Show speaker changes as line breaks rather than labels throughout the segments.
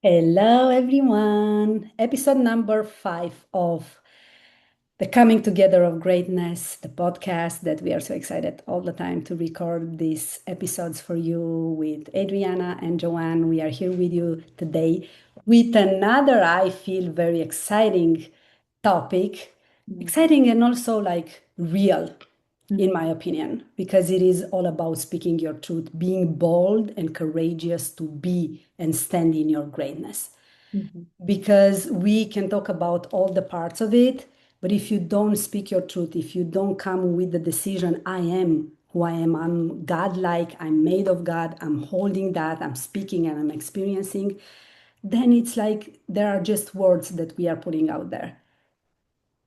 Hello, everyone. Episode number 5 of the Coming Together of Greatness, the podcast that we are so excited all the time to record these episodes for you with Adriana and Joanne. We are here with you today with another, I feel, very exciting topic. Exciting and also like real, in my opinion, because it is all about speaking your truth, being bold and courageous to be and stand in your greatness.
Mhm.
Because we can talk about all the parts of it, but if you don't speak your truth, if you don't come with the decision, I am who I am, I'm God-like, I'm made of God, I'm holding that, I'm speaking and I'm experiencing, then it's like there are just words that we are putting out there.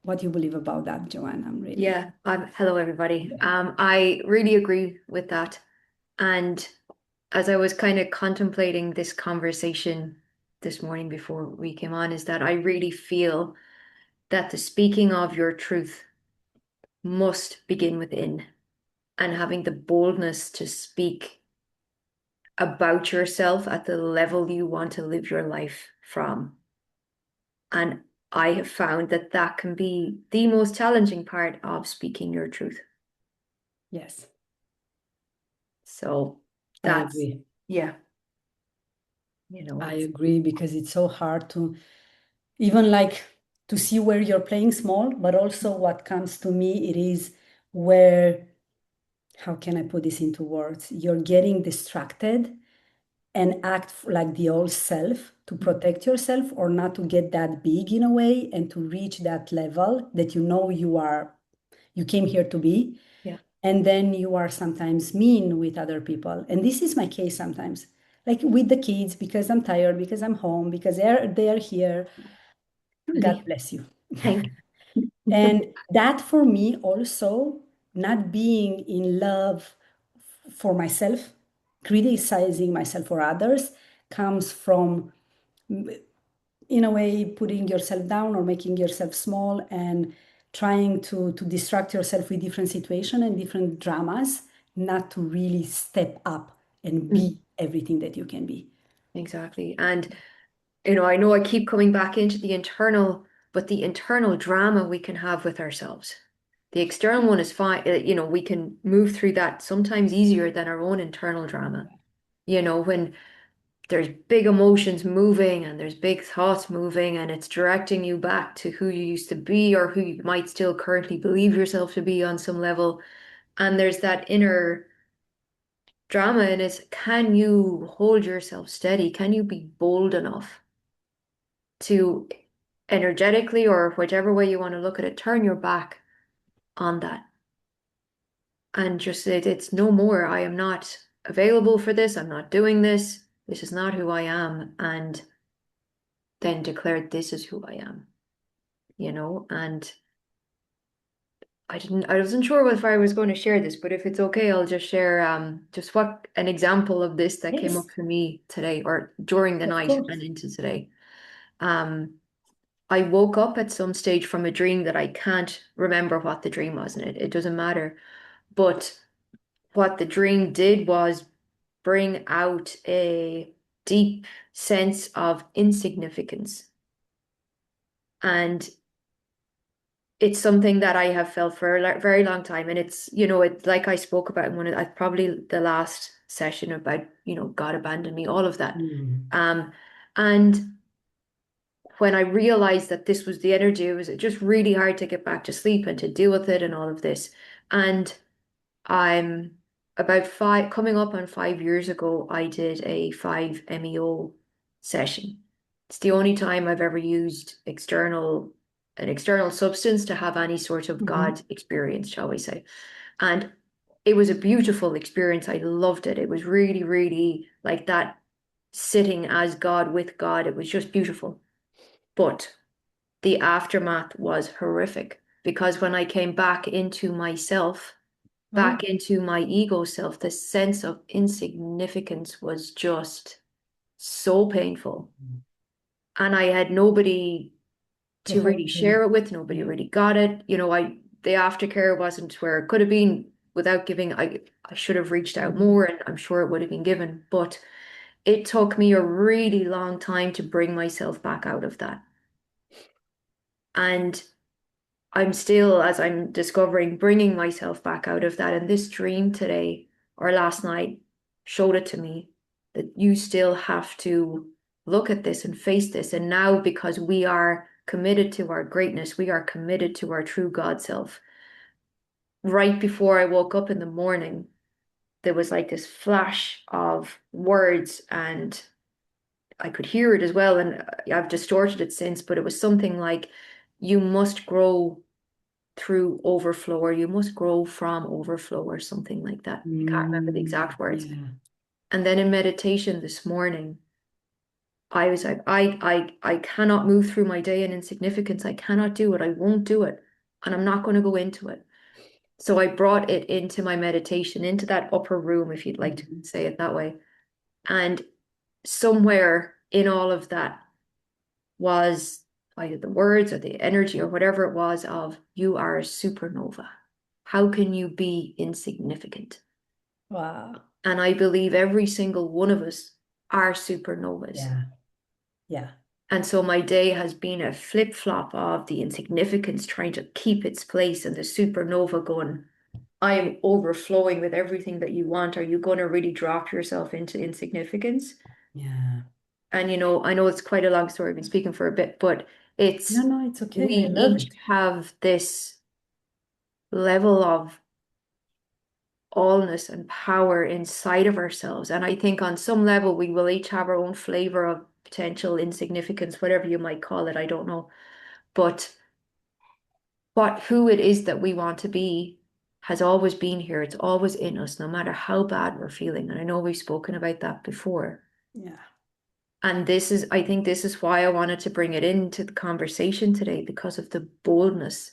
What do you believe about that, Joanne? I'm really.
Yeah, hello everybody. I really agree with that. And as I was kind of contemplating this conversation this morning before we came on, is that I really feel that the speaking of your truth must begin within and having the boldness to speak about yourself at the level you want to live your life from. And I have found that that can be the most challenging part of speaking your truth.
Yes,
So
I
that's,
agree.
yeah,
I
it's,
agree because it's so hard to even like to see where you're playing small, but also what comes to me, it is where, how can I put this into words? You're getting distracted and act like the old self to protect yourself or not to get that big in a way and to reach that level that you know you came here to be.
yeah,
And then you are sometimes mean with other people. And this is my case sometimes, like with the kids, because I'm tired, because I'm home, because they're here. God
really.
bless you.
Thank you.
And that for me also, not being in love for myself, criticizing myself or others, comes from, in a way, putting yourself down or making yourself small and trying to distract yourself with different situations and different dramas, not to really step up and be everything that you can be.
Exactly. And, I know I keep coming back into the internal, but the internal drama we can have with ourselves. The external one is fine. We can move through that sometimes easier than our own internal drama. When there's big emotions moving and there's big thoughts moving and it's directing you back to who you used to be or who you might still currently believe yourself to be on some level. And there's that inner drama and it's, can you hold yourself steady? Can you be bold enough to energetically or whichever way you want to look at it, turn your back on that and just say it's no more. I am not available for this. I'm not doing this. This is not who I am. And then declare this is who I am, and I wasn't sure if I was going to share this, but if it's okay, I'll just share just what an example of this that came up
Yes,
for me today or during the
of
night
course.
and into today. Um, I woke up at some stage from a dream that I can't remember what the dream was, and it doesn't matter. But what the dream did was bring out a deep sense of insignificance. And it's something that I have felt for a very long time. And it's like I spoke about in probably the last session about, God abandoned me, all of that.
Mm.
And when I realized that this was the energy, it was just really hard to get back to sleep and to deal with it and all of this. And I'm about coming up on 5 years ago, I did a 5 MEO session. It's the only time I've ever used an external substance to have any sort of
Mhm.
God experience, shall we say. And it was a beautiful experience. I loved it. It was really, really like that sitting as God with God. It was just beautiful. But the aftermath was horrific because when I came back into myself,
Oh,
back into my ego self, the sense of insignificance was just so painful. And I had nobody
to
to really
hold
share
them.
it with. Nobody
Yeah.
really got it. The aftercare wasn't where it could have been without giving. I should have reached out
Mhm.
more and I'm sure it would have been given. But it took me a really long time to bring myself back out of that. And I'm still, as I'm discovering, bringing myself back out of that. And this dream today or last night showed it to me that you still have to look at this and face this. And now, because we are committed to our greatness, we are committed to our true God self. Right before I woke up in the morning, there was like this flash of words, and I could hear it as well. And I've distorted it since, but it was something like, you must grow through overflow, or you must grow from overflow, or something like that. I can't remember the exact words.
Yeah.
And then in meditation this morning, I was like, I cannot move through my day in insignificance. I cannot do it. I won't do it. And I'm not going to go into it. So I brought it into my meditation, into that upper room, if you'd like to
Mhm.
say it that way. And somewhere in all of that was either the words or the energy or whatever it was of, you are a supernova. How can you be insignificant?
Wow.
And I believe every single one of us are supernovas.
Yeah. Yeah.
And so my day has been a flip-flop of the insignificance trying to keep its place, and the supernova going, I am overflowing with everything that you want. Are you going to really drop yourself into insignificance?
Yeah.
And I know it's quite a long story. I've been speaking for a bit, but
No,
it's
no, it's okay. I
we
love
each
it.
have this level of allness and power inside of ourselves. And I think on some level we will each have our own flavor of potential insignificance, whatever you might call it. I don't know. But who it is that we want to be has always been here. It's always in us, no matter how bad we're feeling. And I know we've spoken about that before.
Yeah.
And I think this is why I wanted to bring it into the conversation today, because of the boldness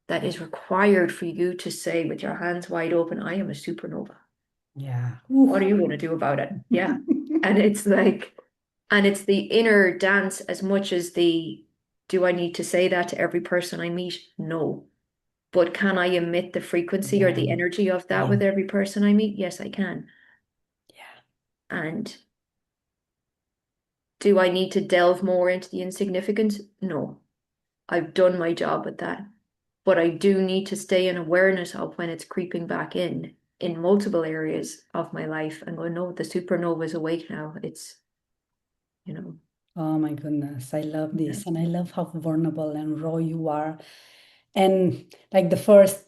that is required for you to say with your hands wide open, I am a supernova.
Yeah.
What are
Ooh.
you going to do about it? Yeah. And it's like, and it's the inner dance as much as do I need to say that to every person I meet? No. But can I emit the frequency or
Yeah.
the energy of that
Yeah.
with every person I meet? Yes, I can.
Yeah.
And do I need to delve more into the insignificance? No. I've done my job with that. But I do need to stay in awareness of when it's creeping back in multiple areas of my life, and go, no, the supernova is awake now. It's, you know,
Oh my goodness, I love
yeah.
this. And I love how vulnerable and raw you are. And like the first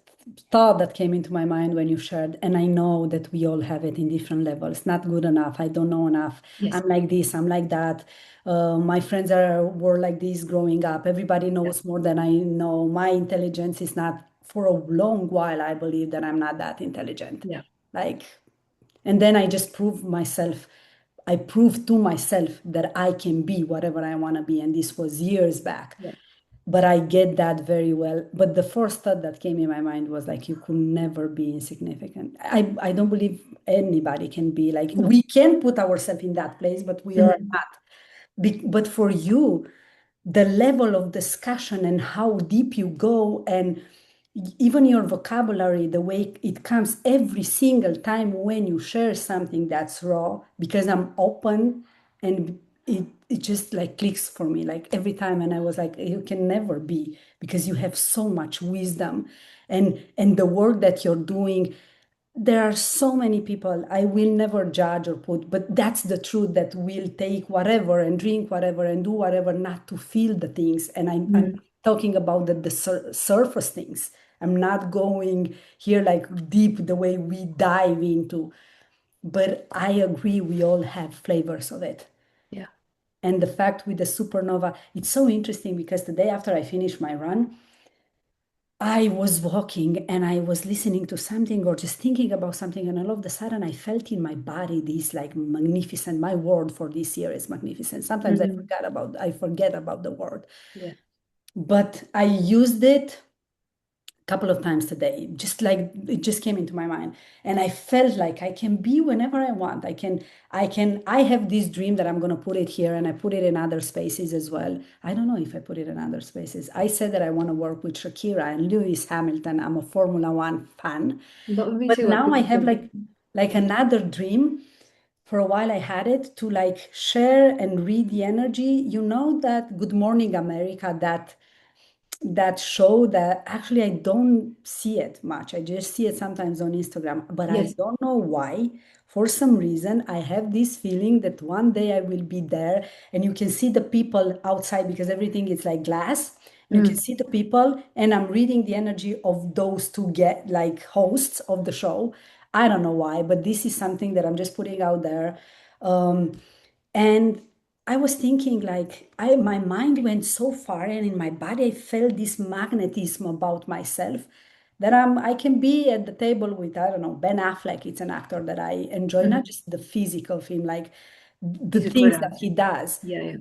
thought that came into my mind when you shared, and I know that we all have it in different levels, not good enough, I don't know enough,
Yes.
I'm like this, I'm like that. My friends were like this growing up. Everybody
Yeah.
knows more than I know. My intelligence is not, for a long while, I believe that I'm not that intelligent.
Yeah.
Like, and then I just proved myself. I proved to myself that I can be whatever I want to be. And this was years back.
Yeah.
But I get that very well. But the first thought that came in my mind was like, you could never be insignificant. I don't believe anybody can be like,
No.
we can put ourselves in that place, but we are
Mhm.
not. But for you, the level of discussion and how deep you go, and even your vocabulary, the way it comes every single time when you share something that's raw, because I'm open, and it just like clicks for me like every time. And I was like, you can never be, because you have so much wisdom, and the work that you're doing. There are so many people I will never judge or put, but that's the truth, that will take whatever and drink whatever and do whatever not to feel the things. And I'm
Mhm.
talking about the surface things. I'm not going here like deep the way we dive into, but I agree we all have flavors of it.
Yeah.
And the fact with the supernova, it's so interesting because the day after I finished my run, I was walking and I was listening to something or just thinking about something, and all of a sudden I felt in my body this like magnificent. My word for this year is magnificent. Sometimes
Mhm.
I forget about the word,
Yeah.
but I used it couple of times today, just like it just came into my mind. And I felt like I can be whenever I want. I have this dream that I'm going to put it here, and I put it in other spaces as well. I don't know if I put it in other spaces. I said that I want to work with Shakira and Lewis Hamilton. I'm a Formula One fan.
But me
But
too. I
now
think
I
it's
have
good.
like another dream for a while I had it to like share and read the energy. You know that Good Morning America, that show that actually I don't see it much. I just see it sometimes on Instagram, but I
Yes.
don't know why. For some reason, I have this feeling that one day I will be there and you can see the people outside because everything is like glass. And you can
Mm.
see the people, and I'm reading the energy of those two get like hosts of the show. I don't know why, but this is something that I'm just putting out there. Um, and I was thinking like my mind went so far and in my body I felt this magnetism about myself that I can be at the table with, I don't know, Ben Affleck. It's an actor that I enjoy, not
Mhm.
just the physical film, like the
He's a good
things that
actor.
he does.
Yeah, yeah.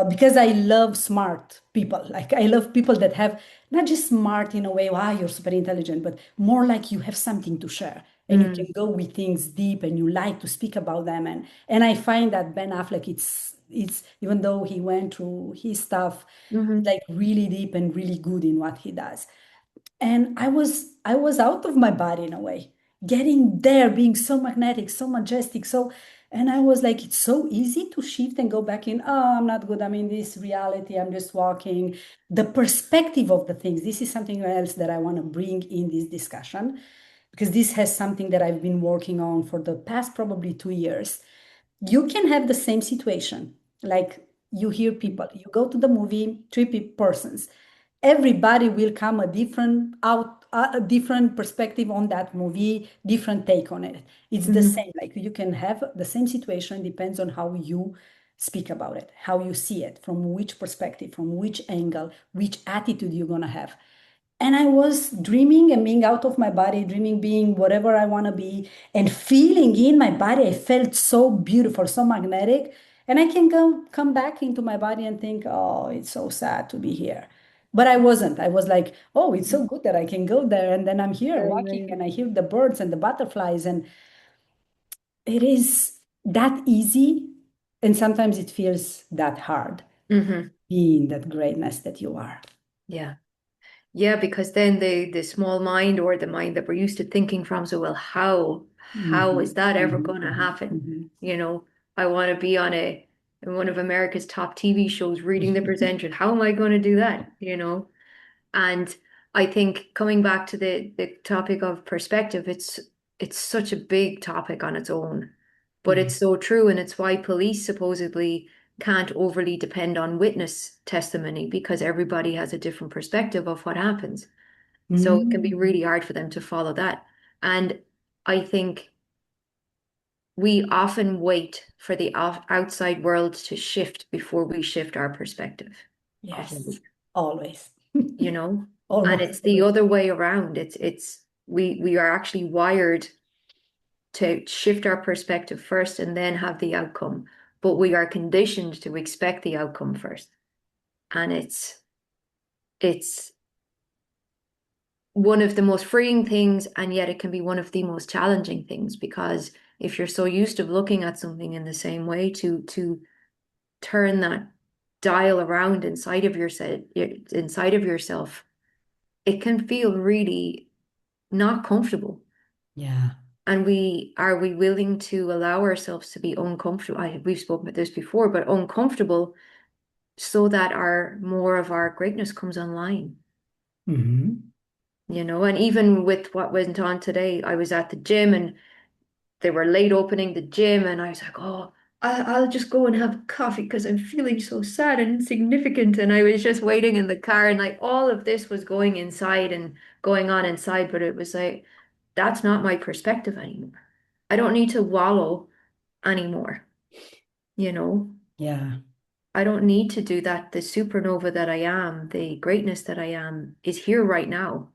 Because I love smart people. Like I love people that have not just smart in a way, wow, you're super intelligent, but more like you have something to share and you can
Mm.
go with things deep and you like to speak about them. And I find that Ben Affleck, it's even though he went through his stuff, he's
Hmm.
like really deep and really good in what he does. And I was out of my body in a way, getting there, being so magnetic, so majestic, so. And I was like, it's so easy to shift and go back in. Oh, I'm not good. I'm in this reality. I'm just walking. The perspective of the things. This is something else that I want to bring in this discussion because this has something that I've been working on for the past probably 2 years. You can have the same situation. Like you hear people, you go to the movie, persons. Everybody will come a different perspective on that movie, different take on it. It's the
Hmm.
same. Like you can have the same situation, depends on how you speak about it, how you see it, from which perspective, from which angle, which attitude you're gonna have. And I was dreaming and being out of my body, dreaming being whatever I want to be, and feeling in my body. I felt so beautiful, so magnetic. And I can go come back into my body and think, oh, it's so sad to be here. But I wasn't. I was like, oh, it's so good that I can go there. And then I'm here
Yeah, yeah,
walking
yeah.
and I hear the birds and the butterflies. And it is that easy. And sometimes it feels that hard
Hmm.
being that greatness that you are.
Yeah. Yeah, because then the small mind or the mind that we're used to thinking from, so well, how is
Mhm,
that ever
mhm,
going to
mhm,
happen?
mhm.
You know, I want to be on a in one of America's top TV shows reading the presenter. How am I going to do that? You know? And I think coming back to the topic of perspective, it's such a big topic on its own. But
Yeah.
it's so true, and it's why police supposedly can't overly depend on witness testimony because everybody has a different perspective of what happens. So it can be
Mm.
really hard for them to follow that. And I think we often wait for the outside world to shift before we shift our perspective of
Yes,
life,
always.
you know? And
Almost
it's the
always.
other way around. It's we are actually wired to shift our perspective first and then have the outcome, but we are conditioned to expect the outcome first. And it's one of the most freeing things, and yet it can be one of the most challenging things because if you're so used to looking at something in the same way, to turn that dial around inside of yourself, it can feel really not comfortable.
Yeah.
And we willing to allow ourselves to be uncomfortable? We've spoken about this before, but uncomfortable so that our more of our greatness comes online.
Hmm.
And even with what went on today, I was at the gym and they were late opening the gym, and I was like, oh, I'll just go and have coffee because I'm feeling so sad and insignificant. And I was just waiting in the car, and like all of this was going inside and going on inside, but it was like, that's not my perspective anymore. I don't need to wallow anymore, you know?
Yeah.
I don't need to do that. The supernova that I am, the greatness that I am, is here right now.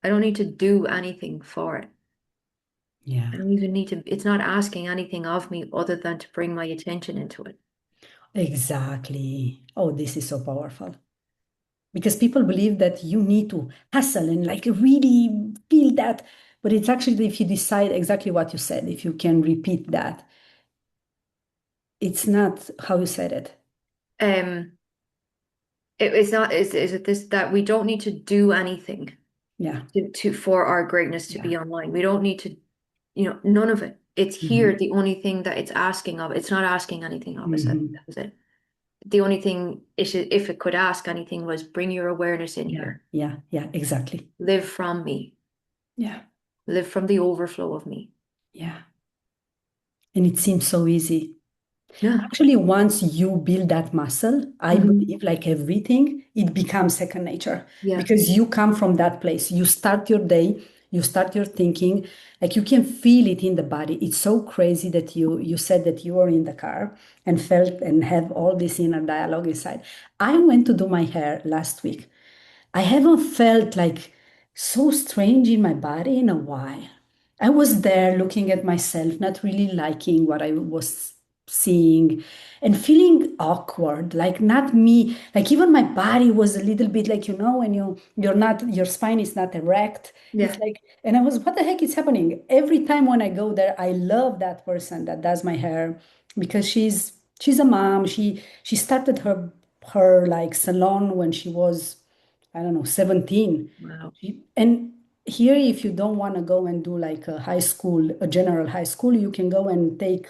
I don't need to do anything for it. I
Yeah.
don't even need to, it's not asking anything of me other than to bring my attention into it.
Exactly. Oh, this is so powerful. Because people believe that you need to hustle and like really feel that. But it's actually if you decide exactly what you said, if you can repeat that, it's not how you said it.
Um, it's not, is it this that we don't need to do anything
Yeah.
to for our greatness to
Yeah.
be online. We don't need to, none of it. It's
Mhm.
here, the only thing that it's asking of, it's not asking anything of us.
Mhm.
That was it. The only thing it should, if it could ask anything, was bring your awareness in
Yeah,
here.
yeah, yeah, exactly.
Live from me.
Yeah,
Live from the overflow of me.
yeah. And it seems so easy.
Yeah.
Actually, once you build that muscle, I
Hmm.
believe, like everything, it becomes second nature
Yeah.
because you come from that place. You start your day, you start your thinking, like you can feel it in the body. It's so crazy that you said that you were in the car and felt and have all this inner dialogue inside. I went to do my hair last week. I haven't felt like so strange in my body in a while. I was there looking at myself, not really liking what I was seeing and feeling awkward, like not me, like even my body was a little bit like, when you're not, your spine is not erect. It's
Yeah.
like, and I was, what the heck is happening? Every time when I go there, I love that person that does my hair because she's a mom. She started her like salon when she was, I don't know, 17.
Wow.
And here, if you don't want to go and do like a high school, a general high school, you can go and take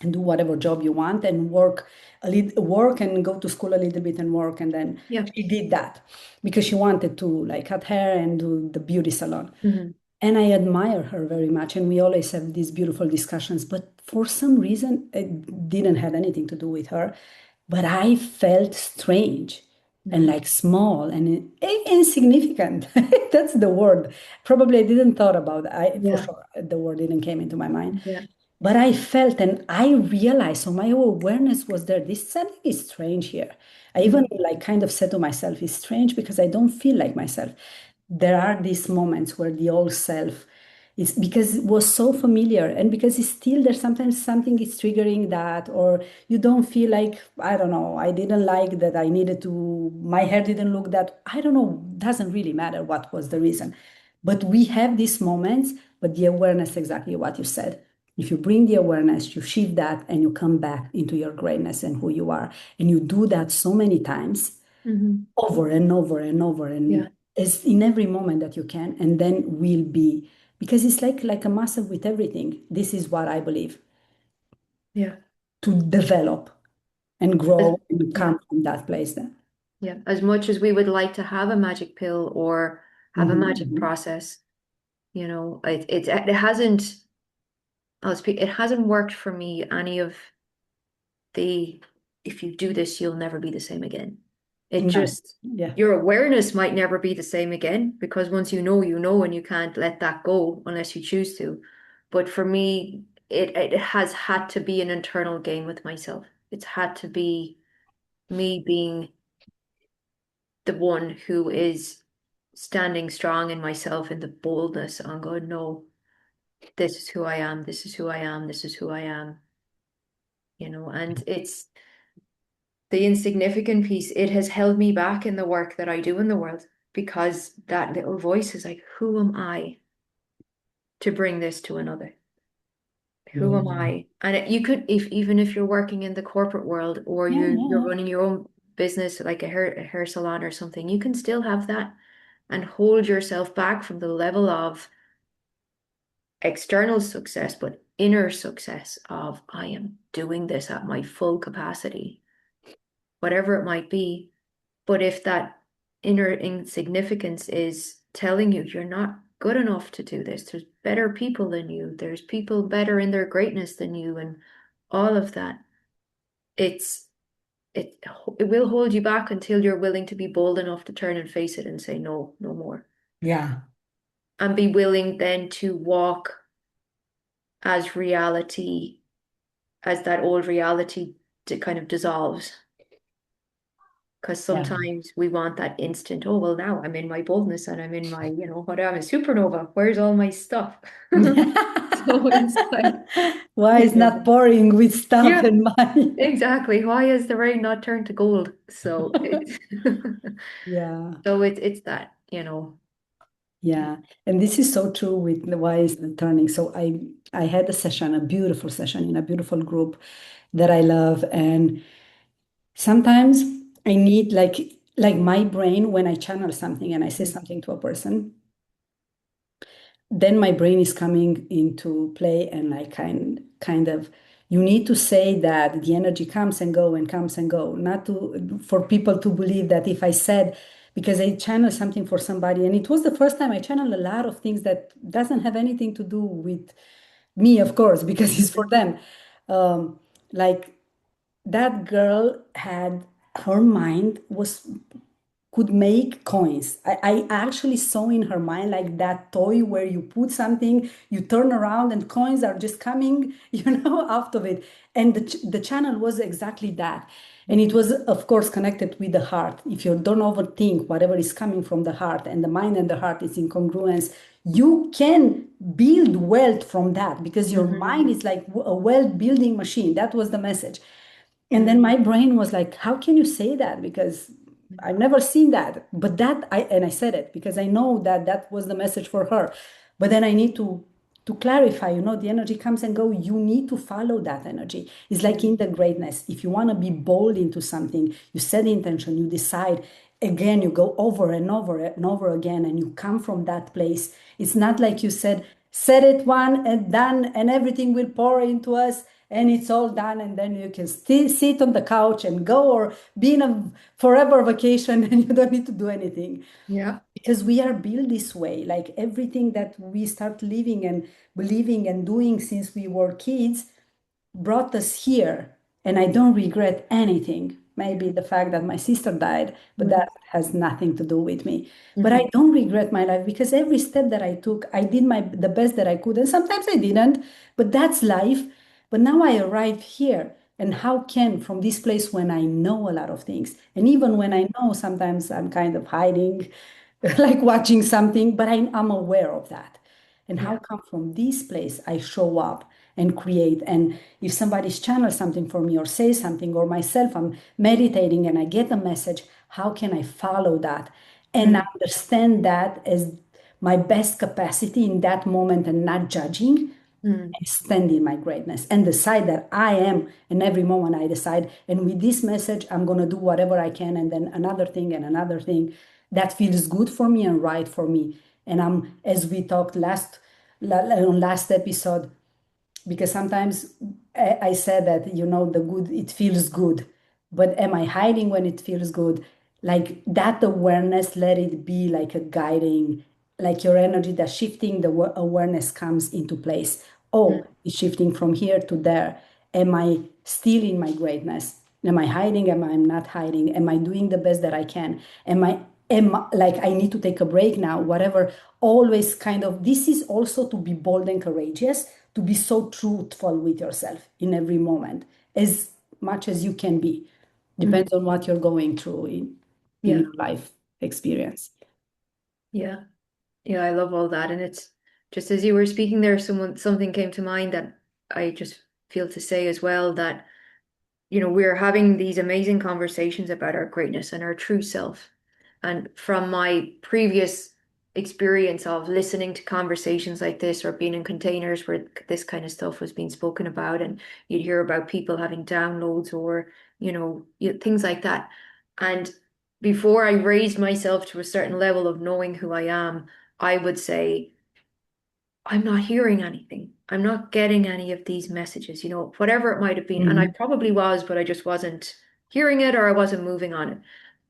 and do whatever job you want and work a little, work and go to school a little bit and work. And then
Yeah.
she did that because she wanted to like cut hair and do the beauty salon.
Hmm.
And I admire her very much. And we always have these beautiful discussions. But for some reason, it didn't have anything to do with her. But I felt strange and
Hmm.
like small and insignificant. That's the word. Probably I didn't thought about for
Yeah.
sure. The word didn't came into my mind.
Yeah.
But I felt and I realized, so my awareness was there. This something is strange here. I even
Hmm.
like kind of said to myself, it's strange because I don't feel like myself. There are these moments where the old self is because it was so familiar and because it's still there sometimes something is triggering that or you don't feel like, I don't know, I didn't like that I needed to, my hair didn't look that, I don't know, doesn't really matter what was the reason. But we have these moments, but the awareness, exactly what you said. If you bring the awareness, you shift that and you come back into your greatness and who you are. And you do that so many times,
Hmm.
over and over and over,
Yeah.
and as in every moment that you can, and then will be, because it's like a muscle with everything. This is what I believe,
Yeah.
to develop and
As-
grow and
yeah.
come from that place then.
Yeah. As much as we would like to have a magic pill or have a magic
Mhm.
process, it hasn't, it hasn't worked for me, any of the, if you do this, you'll never be the same again. It
No,
just,
yeah,
your awareness might never be the same again because once you know, and you can't let that go unless you choose to. But for me, it has had to be an internal game with myself. It's had to be me being the one who is standing strong in myself in the boldness on going, no, this is who I am, this is who I am, this is who I am, and it's the insignificant piece. It has held me back in the work that I do in the world because that little voice is like, who am I to bring this to another? Who am
yeah,
I? And you could, if even if you're working in the corporate world or
yeah,
you're
yeah,
running your own business like a hair salon or something, you can still have that and hold yourself back from the level of external success, but inner success of I am doing this at my full capacity, whatever it might be. But if that inner insignificance is telling you you're not good enough to do this, there's better people than you, there's people better in their greatness than you, and all of that, it's it it will hold you back until you're willing to be bold enough to turn and face it and say no, no more.
yeah,
And be willing then to walk as reality, as that old reality to kind of dissolves. Because
yeah.
sometimes we want that instant, oh, well, now I'm in my boldness and I'm in my, what I'm a supernova. Where's all my stuff? So it's like,
Why
you
is
know,
not pouring with stuff
yeah,
and money?
exactly. Why has the rain not turned to gold? So it's
Yeah.
so it's that.
Yeah, and this is so true with the why is the turning. So I had a session, a beautiful session in a beautiful group that I love, and sometimes I need like my brain when I channel something and I say something to a person, then my brain is coming into play, and I kind of, you need to say that the energy comes and go and comes and go, not to for people to believe that if I said, because I channel something for somebody, and it was the first time I channeled a lot of things that doesn't have anything to do with me, of course, because it's for them. Like that girl had, her mind was, could make coins. I actually saw in her mind like that toy where you put something, you turn around and coins are just coming, out of it. And the channel was exactly that. And it was, of course, connected with the heart. If you don't overthink whatever is coming from the heart, and the mind and the heart is in congruence, you can build wealth from that, because your mind
Mhm.
is like a wealth building machine. That was the message. And then
Mm.
my brain was like, how can you say that? Because I've never seen that. But and I said it because I know that that was the message for her. But then I need to clarify, the energy comes and go. You need to follow that energy. It's like in
Mm.
the greatness. If you want to be bold into something, you set the intention, you decide, again, you go over and over and over again, and you come from that place. It's not like you said it one and done, and everything will pour into us and it's all done, and then you can still sit on the couch and go, or be in a forever vacation and you don't need to do anything,
Yeah.
because we are built this way. Like everything that we start living and believing and doing since we were kids brought us here. And I don't regret anything. Maybe the fact that my sister died, but
Mhm.
that has nothing to do with me. But I
Mhm.
don't regret my life, because every step that I took, I did the best that I could. And sometimes I didn't, but that's life. But now I arrived here. And how can, from this place when I know a lot of things, and even when I know, sometimes I'm kind of hiding, like watching something, but I'm aware of that. And how
Yeah.
come from this place I show up and create? And if somebody's channel something for me or say something, or myself, I'm meditating and I get a message, how can I follow that and
Mm.
understand that as my best capacity in that moment, and not judging,
Mm.
and stand in my greatness and decide that I am, in every moment I decide, and with this message I'm going to do whatever I can, and then another thing and another thing that feels good for me and right for me. And I'm, as we talked on last episode, because sometimes I said that, the good, it feels good, but am I hiding when it feels good? Like that awareness, let it be like a guiding, like your energy, that shifting, the awareness comes into place.
Mm.
Oh, it's shifting from here to there. Am I still in my greatness? Am I hiding? Am I not hiding? Am I doing the best that I can? Like, I need to take a break now, whatever. Always kind of, this is also to be bold and courageous, to be so truthful with yourself in every moment, as much as you can be.
Mhm.
Depends on what you're going through in
Yeah.
your life experience.
Yeah. Yeah, I love all that. And it's just as you were speaking there, something came to mind that I just feel to say as well, that we're having these amazing conversations about our greatness and our true self. And from my previous experience of listening to conversations like this, or being in containers where this kind of stuff was being spoken about, and you'd hear about people having downloads, or, things like that. And before I raised myself to a certain level of knowing who I am, I would say, I'm not hearing anything. I'm not getting any of these messages, whatever it might have been. And I
Mhm.
probably was, but I just wasn't hearing it, or I wasn't moving on it.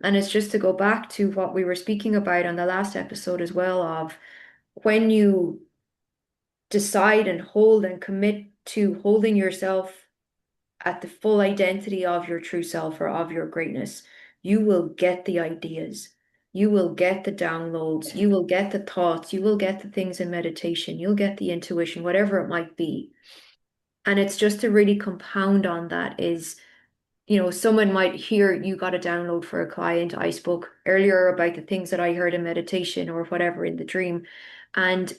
And it's just to go back to what we were speaking about on the last episode as well, of when you decide and hold and commit to holding yourself at the full identity of your true self or of your greatness, you will get the ideas. You will get the downloads. You will get the thoughts. You will get the things in meditation. You'll get the intuition, whatever it might be. And it's just to really compound on that is, someone might hear you got a download for a client. I spoke earlier about the things that I heard in meditation or whatever in the dream. And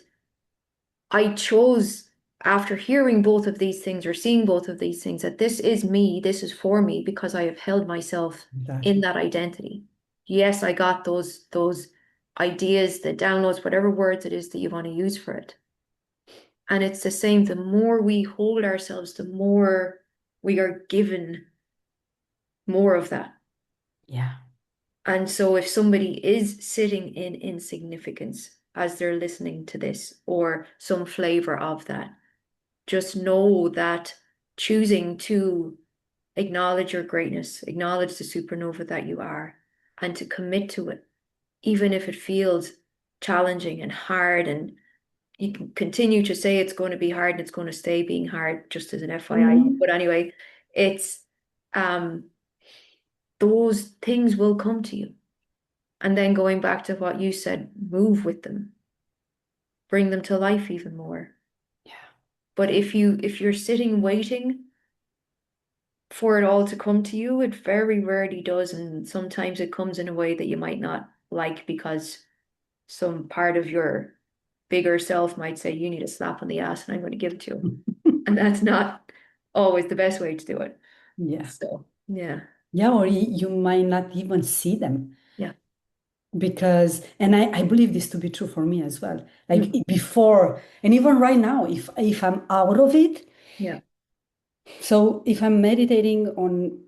I chose, after hearing both of these things or seeing both of these things, that this is me, this is for me, because I have held myself in
Exactly.
that identity. Yes, I got those ideas, the downloads, whatever words it is that you want to use for it. And it's the same, the more we hold ourselves, the more we are given more of that.
Yeah.
And so if somebody is sitting in insignificance, as they're listening to this, or some flavor of that. Just know that choosing to acknowledge your greatness, acknowledge the supernova that you are, and to commit to it, even if it feels challenging and hard. And you can continue to say it's going to be hard and it's going to stay being hard, just as an FYI.
Mhm.
But anyway, it's um those things will come to you. And then going back to what you said, move with them, bring them to life even more.
Yeah.
But if you're sitting waiting for it all to come to you, it very rarely does. And sometimes it comes in a way that you might not like, because some part of your bigger self might say, you need a slap on the ass and I'm going to give it to you. And that's not always the best way to do it.
Yeah.
So, yeah.
Yeah, or you might not even see them
Yeah.
because, and I believe this to be true for me as well. Like
Mhm.
before, and even right now, if I'm out of it,
Yeah.
so if I'm meditating on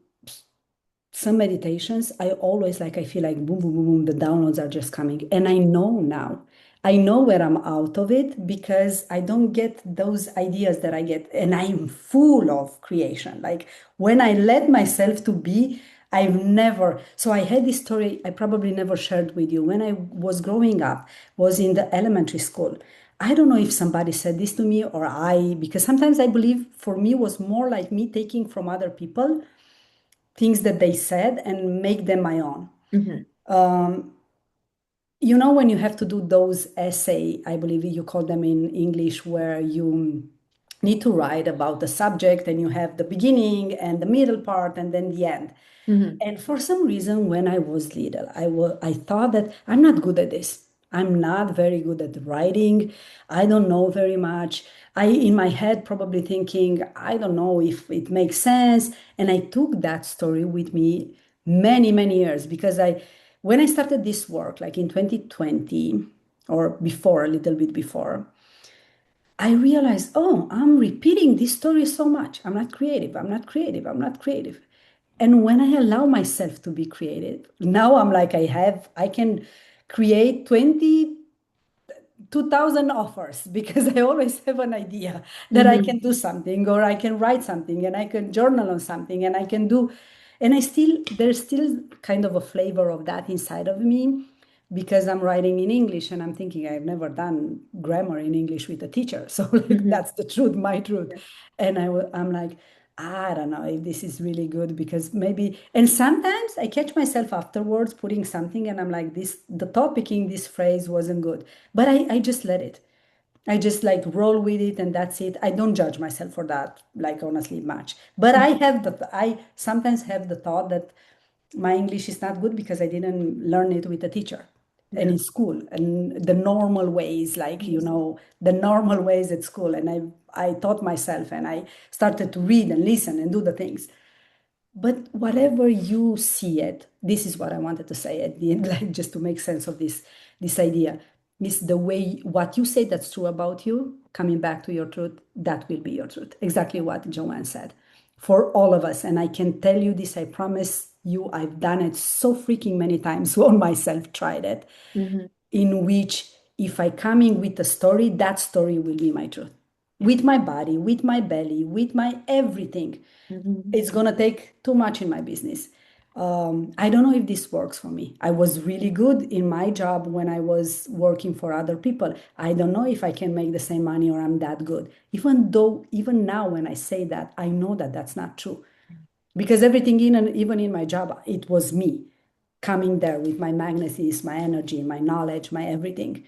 some meditations, I always like, I feel like boom, boom, boom, boom, the downloads are just coming. And I know now, I know where I'm out of it because I don't get those ideas that I get. And I'm full of creation. Like when I let myself to be, I've never, so I had this story I probably never shared with you. When I was growing up, was in the elementary school. I don't know if somebody said this to me or because sometimes I believe for me was more like me taking from other people things that they said and make them my own.
Hmm.
You know, when you have to do those essay, I believe you call them in English, where you need to write about the subject and you have the beginning and the middle part and then the end.
Hmm.
And for some reason, when I was little, I thought that I'm not good at this. I'm not very good at writing. I don't know very much. I, in my head, probably thinking, I don't know if it makes sense. And I took that story with me many, many years because when I started this work, like in 2020 or before, a little bit before, I realized, oh, I'm repeating this story so much. I'm not creative. I'm not creative. I'm not creative. And when I allow myself to be creative, now I'm like, I can create 2,000 offers because I always have an idea that I can
Hmm.
do something or I can write something and I can journal on something and I can do, and there's still kind of a flavor of that inside of me because I'm writing in English and I'm thinking I've never done grammar in English with a teacher. So like
Hmm.
that's the truth, my truth.
Yeah.
And I'm like, I don't know if this is really good because maybe, and sometimes I catch myself afterwards putting something and I'm like, the topic in this phrase wasn't good, but I just let it. I just like roll with it and that's it. I don't judge myself for that, like honestly much. But I sometimes have the thought that my English is not good because I didn't learn it with a teacher and
Yeah.
in school and the normal ways, like,
Yes.
the normal ways at school. And I taught myself and I started to read and listen and do the things. But whatever you see it, this is what I wanted to say at the end, like just to make sense of this idea. Is the way what you say that's true about you, coming back to your truth, that will be your truth. Exactly what Joanne said. For all of us. And I can tell you this, I promise you, I've done it so freaking many times on myself, tried it,
Hmm.
in which if I come in with a story, that story will be my truth. With my body, with my belly, with my everything,
Hmm.
it's gonna take too much in my business. I don't know if this works for me. I was really good in my job when I was working for other people. I don't know if I can make the same money or I'm that good. Even though, even now when I say that, I know that that's not true. Because everything in and even in my job, it was me coming there with my magnetism, my energy, my knowledge, my everything.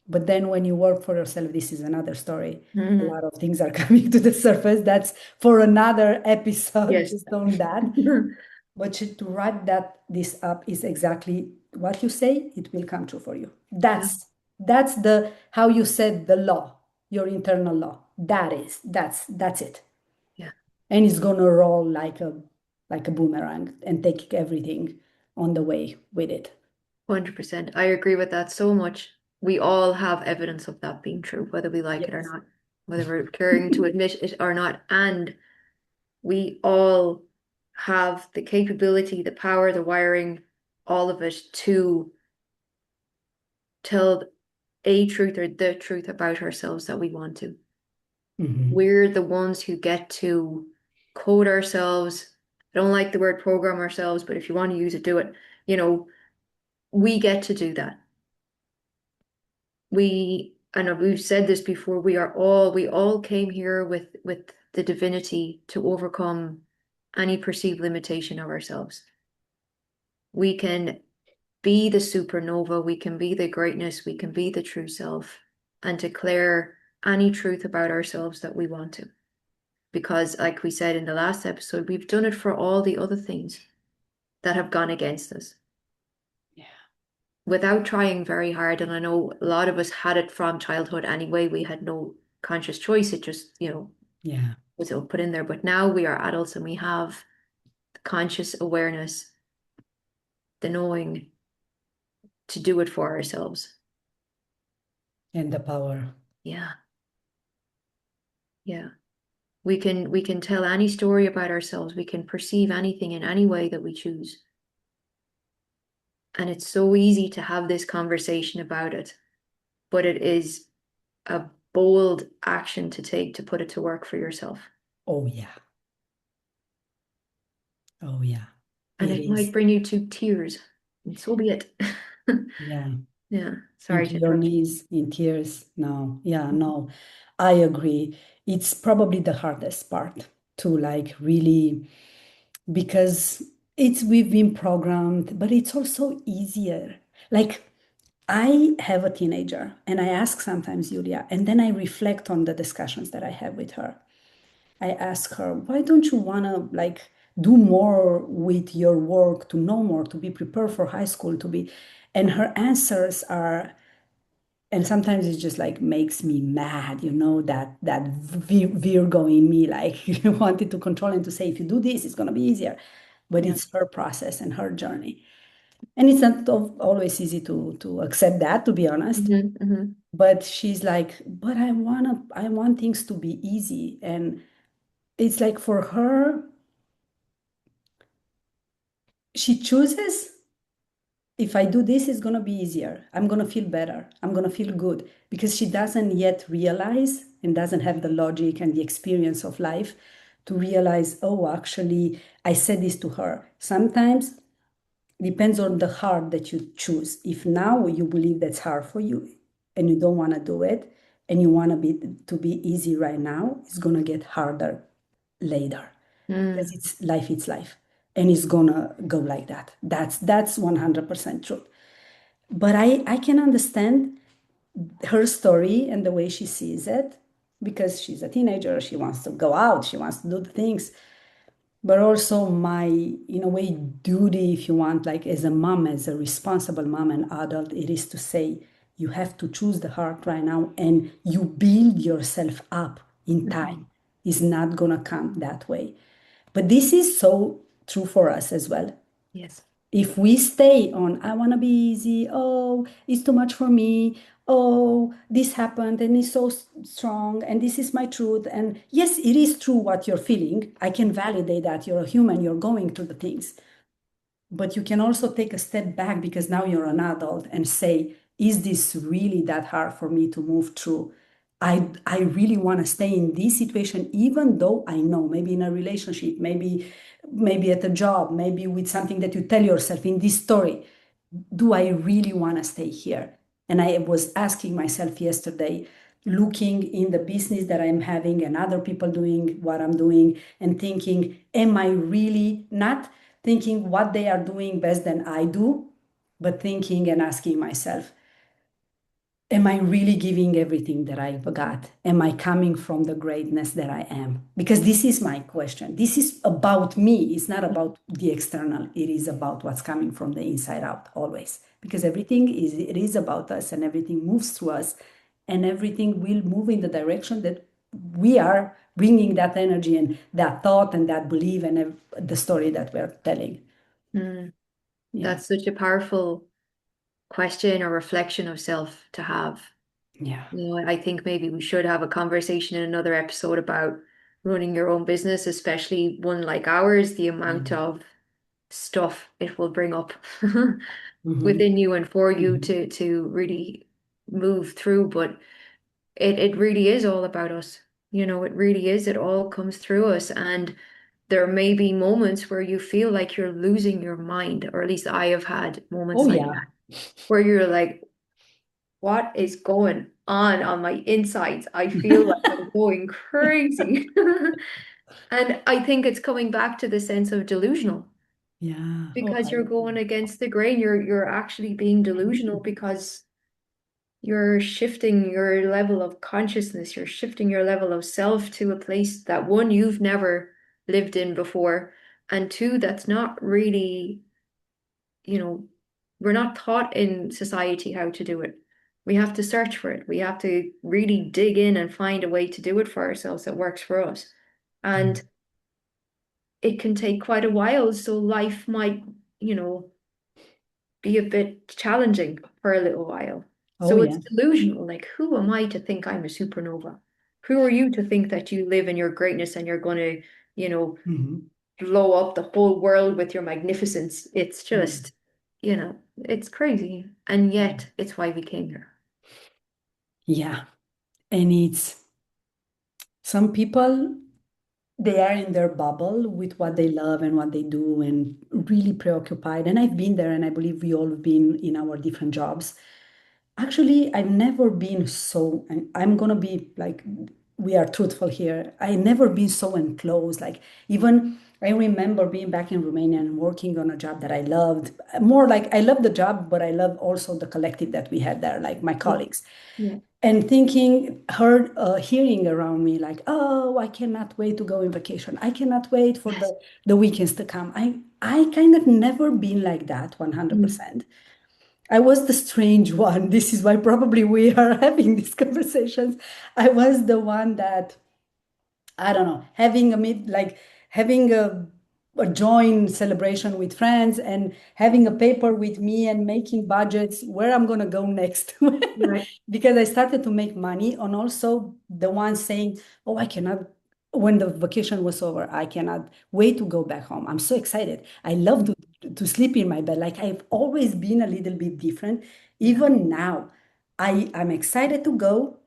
But then when you work for yourself, this is another story. A
Hmm.
lot of things are coming to the surface. That's for another episode,
Yes.
just on that. But to wrap this up is exactly what you say, it will come true for you.
Yeah.
That's the how you said the law, your internal law. That's it.
Yeah.
And it's gonna roll like a boomerang and take everything on the way with it.
100%. I agree with that so much. We all have evidence of that being true, whether we like it or
Yes.
not, whether we're caring to admit it or not. And we all have the capability, the power, the wiring, all of it to tell a truth or the truth about ourselves that we want to.
Mhm.
We're the ones who get to code ourselves. I don't like the word program ourselves, but if you want to use it, do it. You know, we get to do that. I know we've said this before, we all came here with the divinity to overcome any perceived limitation of ourselves. We can be the supernova, we can be the greatness, we can be the true self and declare any truth about ourselves that we want to. Because, like we said in the last episode, we've done it for all the other things that have gone against us
Yeah.
without trying very hard. And I know a lot of us had it from childhood anyway. We had no conscious choice. It just,
Yeah.
was all put in there. But now we are adults and we have the conscious awareness, the knowing to do it for ourselves.
And the power.
Yeah. Yeah. We can tell any story about ourselves. We can perceive anything in any way that we choose. And it's so easy to have this conversation about it, but it is a bold action to take to put it to work for yourself.
Oh, yeah. Oh, yeah.
And
It
it might
is.
bring you to tears, and so be it.
Yeah.
Yeah, sorry
Into
to
your
interrupt you.
knees in tears. No. Yeah, no. I agree. It's probably the hardest part to like really because we've been programmed, but it's also easier. Like I have a teenager and I ask sometimes Julia, and then I reflect on the discussions that I have with her. I ask her, why don't you want to like do more with your work, to know more, to be prepared for high school, to be, and her answers are, and sometimes it just like makes me mad, that Virgo in me, like wanted to control and to say, if you do this, it's going to be easier. But
Yeah.
it's her process and her journey. And it's not always easy to accept that, to be honest.
Hmm.
But she's like, but I want things to be easy. And it's like for her, she chooses, if I do this, it's going to be easier. I'm going to feel better. I'm going to feel good because she doesn't yet realize and doesn't have the logic and the experience of life to realize, oh, actually, I said this to her. Sometimes depends on the hard that you choose. If now you believe that's hard for you and you don't want to do it and you want to be easy right now, it's going to get harder later because
Mm.
it's life and it's gonna go like that. That's 100% true. But I can understand her story and the way she sees it because she's a teenager, she wants to go out, she wants to do the things, but also my, in a way, duty, if you want, like as a mom, as a responsible mom and adult, it is to say you have to choose the heart right now and you build yourself up in
Mhm.
time. It's not gonna come that way. But this is so true for us as well.
Yes.
If we stay on, I want to be easy, oh, it's too much for me, oh, this happened and it's so strong, and this is my truth. And yes, it is true what you're feeling. I can validate that you're a human, you're going through the things. But you can also take a step back because now you're an adult and say, is this really that hard for me to move through? I really want to stay in this situation, even though I know maybe in a relationship, maybe at a job, maybe with something that you tell yourself in this story. Do I really want to stay here? And I was asking myself yesterday, looking in the business that I'm having and other people doing what I'm doing, and thinking, am I really not thinking what they are doing best than I do, but thinking and asking myself, am I really giving everything that I've got? Am I coming from the greatness that I am? Because this is my question. This is about me. It's not about the external. It is about what's coming from the inside out always. Because it is about us and everything moves through us and everything will move in the direction that we are bringing that energy and that thought and that belief and the story that we're telling.
Mm.
Yeah.
That's such a powerful question or reflection of self to have.
Yeah.
I think maybe we should have a conversation in another episode about running your own business, especially one like ours, the amount
Yeah.
of stuff it will bring up
Hmm.
within you and for you
Hmm.
to really. move through, but it really is all about us. It really is. It all comes through us. And there may be moments where you feel like you're losing your mind, or at least I have had
Oh,
moments like
yeah.
that, where you're like, what is going on my insides? I feel like I'm going crazy. And I think it's coming back to the sense of delusional
Yeah. Oh,
because you're going against the grain. You're actually being delusional because you're shifting your level of consciousness, you're shifting your level of self to a place that one, you've never lived in before, and two, that's not really, you know, we're not taught in society how to do it. We have to search for it. We have to really dig in and find a way to do it for ourselves that works for us. And it can take quite a while, so life might, you know, be a bit challenging for a little while.
oh,
So it's
yeah.
delusional. Like, who am I to think I'm a supernova? Who are you to think that you live in your greatness and you're going to, you know,
Mhm.
blow up the whole world with your magnificence? It's
Mm.
just, it's crazy. And yet, it's why we came here.
Yeah. And it's some people, they are in their bubble with what they love and what they do and really preoccupied. And I've been there, and I believe we all have been in our different jobs. Actually, I've never been so, and I'm gonna be like, we are truthful here. I never been so enclosed. Like, even I remember being back in Romania and working on a job that I loved. More like I love the job, but I love also the collective that we had there, like my
Yeah.
colleagues.
Yeah.
And thinking, hearing around me like, oh, I cannot wait to go on vacation. I cannot wait for
Yes.
the weekends to come. I kind of never been like that
Mm.
100%. I was the strange one. This is why probably we are having these conversations. I was the one that, I don't know, having a like having a joint celebration with friends and having a paper with me and making budgets where I'm gonna go next.
Right.
Because I started to make money, and also the one saying, "Oh, I cannot." When the vacation was over, I cannot wait to go back home. I'm so excited. I love
Mm.
to sleep in my bed. Like I've always been a little bit different.
Yeah.
Even now, I'm excited to go,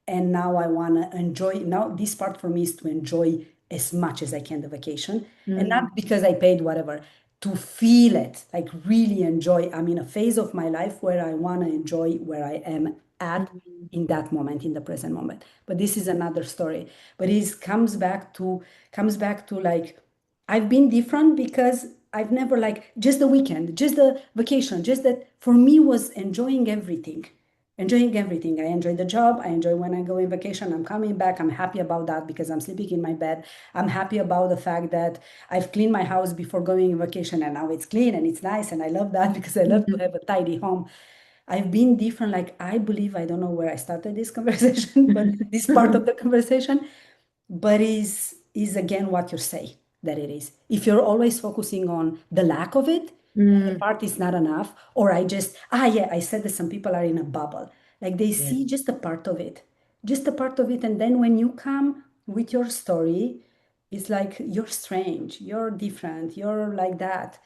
and now I want to enjoy. Now this part for me is to enjoy as much as I can the vacation, and
Mm.
not because I paid whatever, to feel it, like really enjoy. I'm in a phase of my life where I want to enjoy where I am at
Mm.
in that moment, in the present moment. But this is another story. But it comes back to like, I've been different because I've never like just the weekend, just the vacation, just that for me was enjoying everything. Enjoying everything. I enjoy the job. I enjoy when I go on vacation. I'm coming back. I'm happy about that because I'm sleeping in my bed. I'm happy about the fact that I've cleaned my house before going on vacation and now it's clean and it's nice. And I love that because I love to
Mhm.
have a tidy home. I've been different. Like, I believe, I don't know where I started this conversation, but this part of the conversation, but is again what you say that it is. If you're always focusing on the lack of it, the
Mm.
part is not enough, or I just, yeah, I said that some people are in a bubble. Like they
Yeah.
see just a part of it, just a part of it. And then when you come with your story, it's like you're strange, you're different, you're like that.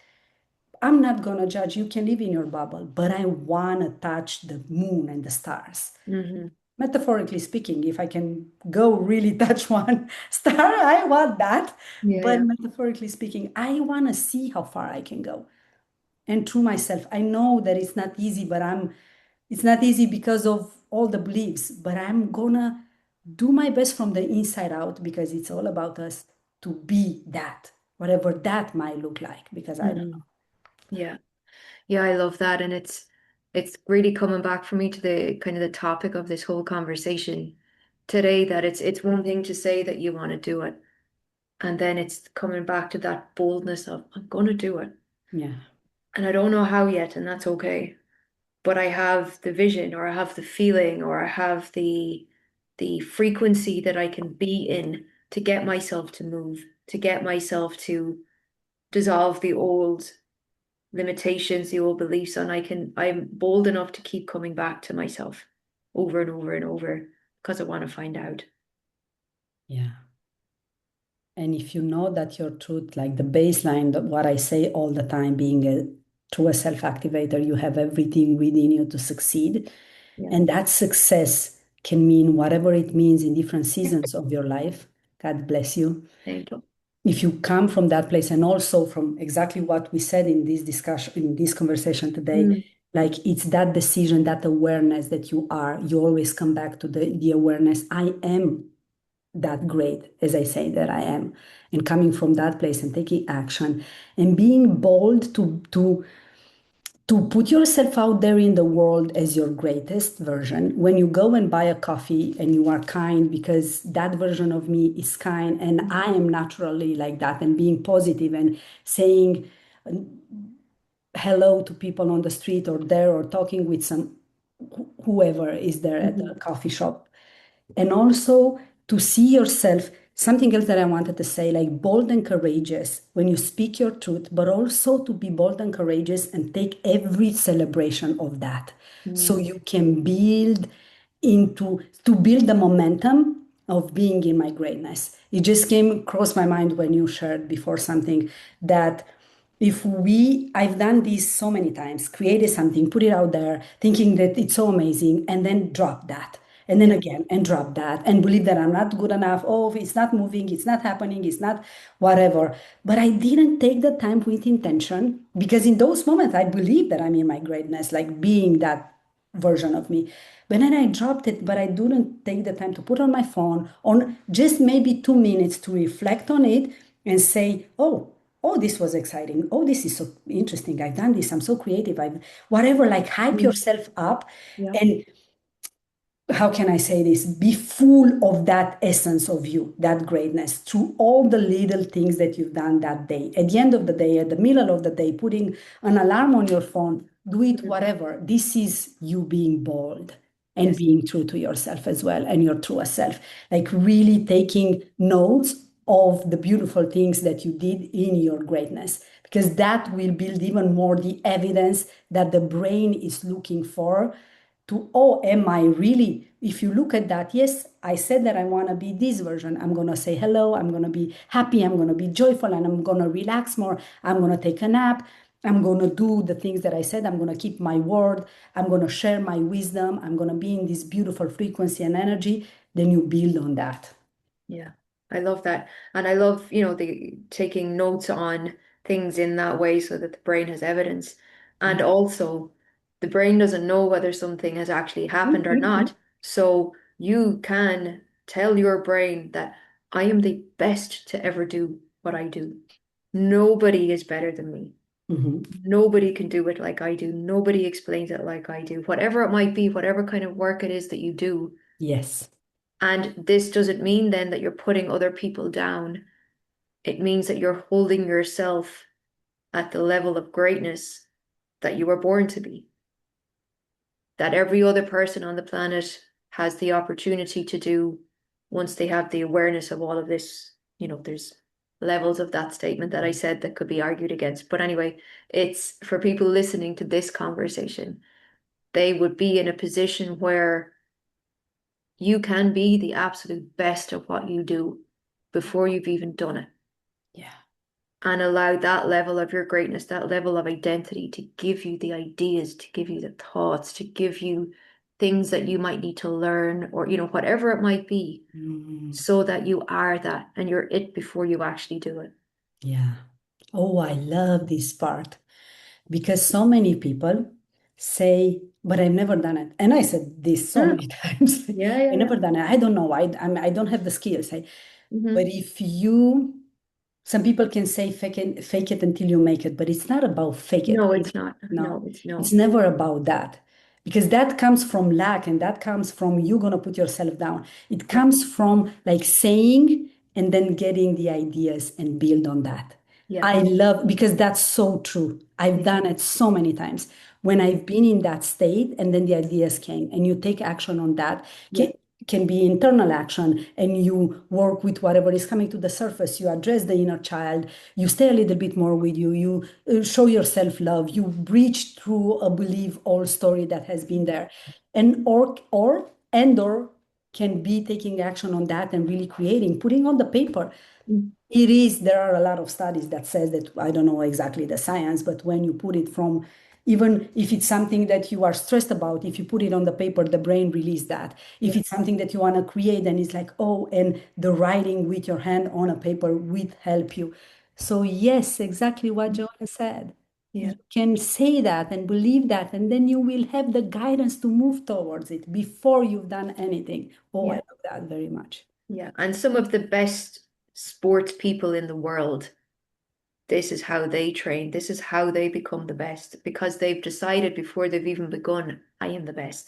I'm not gonna judge. You can live in your bubble, but I wanna touch the moon and the stars.
Mhm.
Metaphorically speaking, if I can go really touch one star, I want that.
Yeah,
But
yeah.
metaphorically speaking, I want to see how far I can go. And through myself, I know that it's not easy, but it's not easy because of all the beliefs, but I'm gonna do my best from the inside out because it's all about us to be that, whatever that might look like, because I don't know.
Mhm. Yeah. Yeah, I love that. And it's really coming back for me to the kind of the topic of this whole conversation today, that it's one thing to say that you want to do it. And then it's coming back to that boldness of I'm gonna do it.
Yeah.
And I don't know how yet, and that's okay. But I have the vision, or I have the feeling, or I have the frequency that I can be in to get myself to move, to get myself to dissolve the old limitations, the old beliefs, and I'm bold enough to keep coming back to myself over and over and over because I want to find out.
Yeah. And if you know that your truth, like the baseline, what I say all the time, being a through a self-activator, you have everything within you to succeed.
Yeah.
And that success can mean whatever it means in different seasons of your life. God bless you.
Thank you.
If you come from that place, and also from exactly what we said in this discussion, in this conversation today,
Mm,
like it's that decision, that awareness that you always come back to the awareness. I am that great as I say that I am, and coming from that place and taking action and being bold to put yourself out there in the world as your greatest version. When you go and buy a coffee and you are kind, because that version of me is kind and I am naturally like that, and being positive and saying hello to people on the street or there, or talking with some whoever is there at the
mhm,
coffee shop. And also to see yourself, something else that I wanted to say, like bold and courageous when you speak your truth, but also to be bold and courageous and take every celebration of that. So
mm,
you can build to build the momentum of being in my greatness. It just came across my mind when you shared before something that I've done this so many times, created something, put it out there, thinking that it's so amazing, and then drop that. And then
yeah.
again, and drop that, and believe that I'm not good enough. Oh, it's not moving, it's not happening, it's not whatever. But I didn't take the time with intention, because in those moments, I believe that I'm in my greatness, like being that version of me. But then I dropped it, but I didn't take the time to put on my phone on just maybe 2 minutes to reflect on it and say, oh, this was exciting. Oh, this is so interesting. I've done this. I'm so creative. I've whatever, like hype
Mm,
yourself up.
yeah.
And how can I say this? Be full of that essence of you, that greatness, through all the little things that you've done that day. At the end of the day, at the middle of the day, putting an alarm on your phone, do it
Mhm.
whatever. This is you being bold and
Yes.
being true to yourself as well, and your truest self. Like really taking notes of the beautiful things that you did in your greatness, because that will build even more the evidence that the brain is looking for to, oh, am I really? If you look at that, yes, I said that I want to be this version. I'm going to say hello. I'm going to be happy. I'm going to be joyful, and I'm going to relax more. I'm going to take a nap. I'm going to do the things that I said. I'm going to keep my word. I'm going to share my wisdom. I'm going to be in this beautiful frequency and energy. Then you build on that.
Yeah, I love that. And I love, the taking notes on things in that way so that the brain has evidence. And also, the brain doesn't know whether something has actually happened or
Mhm.
not. So you can tell your brain that I am the best to ever do what I do. Nobody is better than me.
Mhm.
Nobody can do it like I do. Nobody explains it like I do. Whatever it might be, whatever kind of work it is that you do.
Yes.
And this doesn't mean then that you're putting other people down. It means that you're holding yourself at the level of greatness that you were born to be. That every other person on the planet has the opportunity to do once they have the awareness of all of this. There's levels of that statement that I said that could be argued against. But anyway, it's for people listening to this conversation, they would be in a position where you can be the absolute best of what you do before you've even done it.
Yeah.
And allow that level of your greatness, that level of identity to give you the ideas, to give you the thoughts, to give you things that you might need to learn or, whatever it might be,
Mhm.
so that you are that and you're it before you actually do it.
Yeah. Oh, I love this part, because so many people say, but I've never done it. And I said this so
Mm,
many times.
yeah, yeah,
I
yeah.
never done it. I don't know. I don't have the skills. But
Hmm.
if some people can say fake it until you make it, but it's not about fake it.
No, it's not.
No,
No, it's
it's
no.
never about that, because that comes from lack, and that comes from you gonna put yourself down. It
Yeah,
comes from like saying and then getting the ideas and build on that.
yeah.
I love, because that's so true. I've
Mhm.
done it so many times when I've been in that state, and then the ideas came, and you take action on that.
Yeah.
Can be internal action, and you work with whatever is coming to the surface. You address the inner child. You stay a little bit more with you. You show yourself love. You breach through a belief or story that has been there, and or can be taking action on that and really creating, putting on the paper.
Mm.
There are a lot of studies that says that, I don't know exactly the science, but when you put it from Even if it's something that you are stressed about, if you put it on the paper, the brain release that. If
Yeah.
it's something that you want to create, then it's like, oh, and the writing with your hand on a paper will help you. So yes, exactly what Joanne said. You
Yeah.
can say that and believe that, and then you will have the guidance to move towards it before you've done anything. Oh, I
Yeah.
love that very much.
Yeah. And some of the best sports people in the world, this is how they train. This is how they become the best because they've decided before they've even begun, I am the best.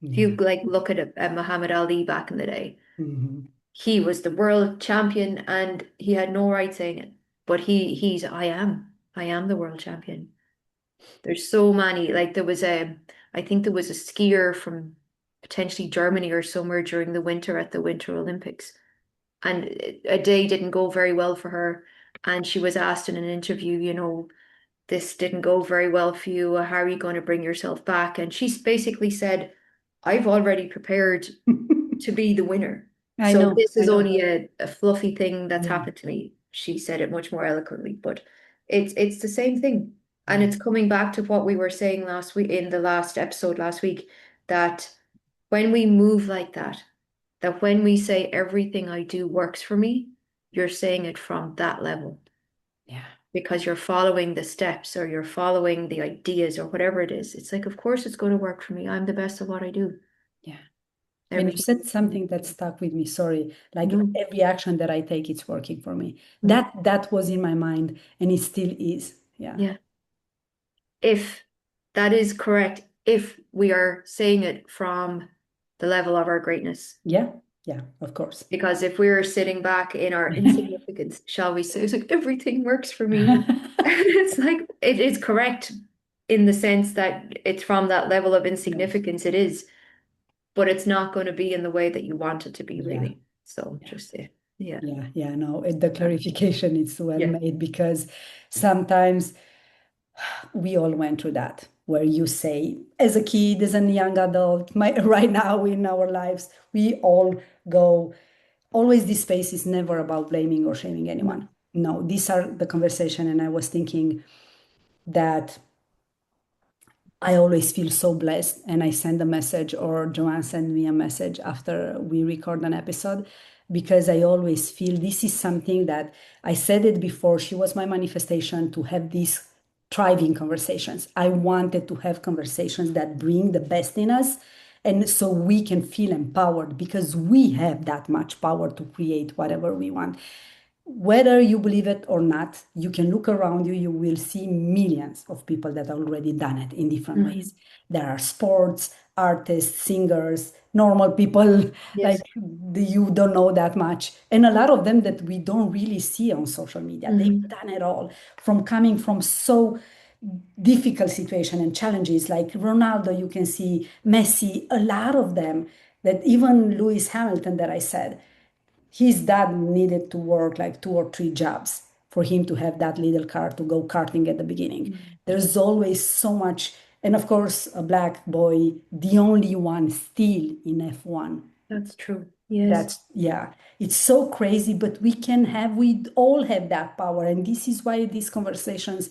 If you
Yeah.
like look at Muhammad Ali back in the day,
Mhm.
he was the world champion and he had no right saying it. But he's I am the world champion. There's so many. Like there was I think there was a skier from potentially Germany or somewhere during the winter at the Winter Olympics. And a day didn't go very well for her. And she was asked in an interview, this didn't go very well for you. How are you going to bring yourself back? And she basically said, I've already prepared to be the winner.
I
So
know,
this
I
is
know.
only a fluffy thing that's
Yeah,
happened to me. She said it much more eloquently, but it's the same thing. And
yeah,
it's coming back to what we were saying last week in the last episode last week, that when we move like that when we say everything I do works for me, you're saying it from that level
yeah,
because you're following the steps or you're following the ideas or whatever it is. It's like, of course it's going to work for me. I'm the best at what I do.
yeah. And you
Everything.
said something that stuck with me. Sorry, like
No.
every action that I take, it's working for me.
Mm.
That was in my mind, and it still is. Yeah,
Yeah. If that is correct, if we are saying it from the level of our greatness.
yeah, yeah. Of course.
Because if we're sitting back in our insignificance, shall we say, it's like everything works for me. It's like it is correct in the sense that it's from that level of
Yes.
insignificance, it is, but it's not going to be in the way that you want it to be,
Yeah,
really. So
yeah.
just yeah.
Yeah, yeah, no, the clarification is well
Yeah.
made because sometimes we all went through that, where you say, as a kid, as a young adult, right now in our lives, we all go, always this space is never about blaming or shaming
No.
anyone. No, these are the conversation. And I was thinking that I always feel so blessed, and I send a message, or Joanne sent me a message after we record an episode, because I always feel this is something that I said it before. She was my manifestation to have these thriving conversations. I wanted to have conversations that bring the best in us. And so we can feel empowered because we have that much power to create whatever we want. Whether you believe it or not, you can look around you, you will see millions of people that have already done it in different
Hmm.
ways. There are sports, artists, singers, normal people, like
Yes.
you don't know that much. And a lot of them that we don't really see on social media. They've
Hmm.
done it all from coming from so difficult situation and challenges like Ronaldo, you can see Messi, a lot of them, that even Lewis Hamilton that I said, his dad needed to work like two or three jobs for him to have that little car to go karting at the beginning. There's always so much. And of course, a black boy, the only one still in F1.
That's true. Yes.
That's, yeah, it's so crazy, but we all have that power. And this is why these conversations,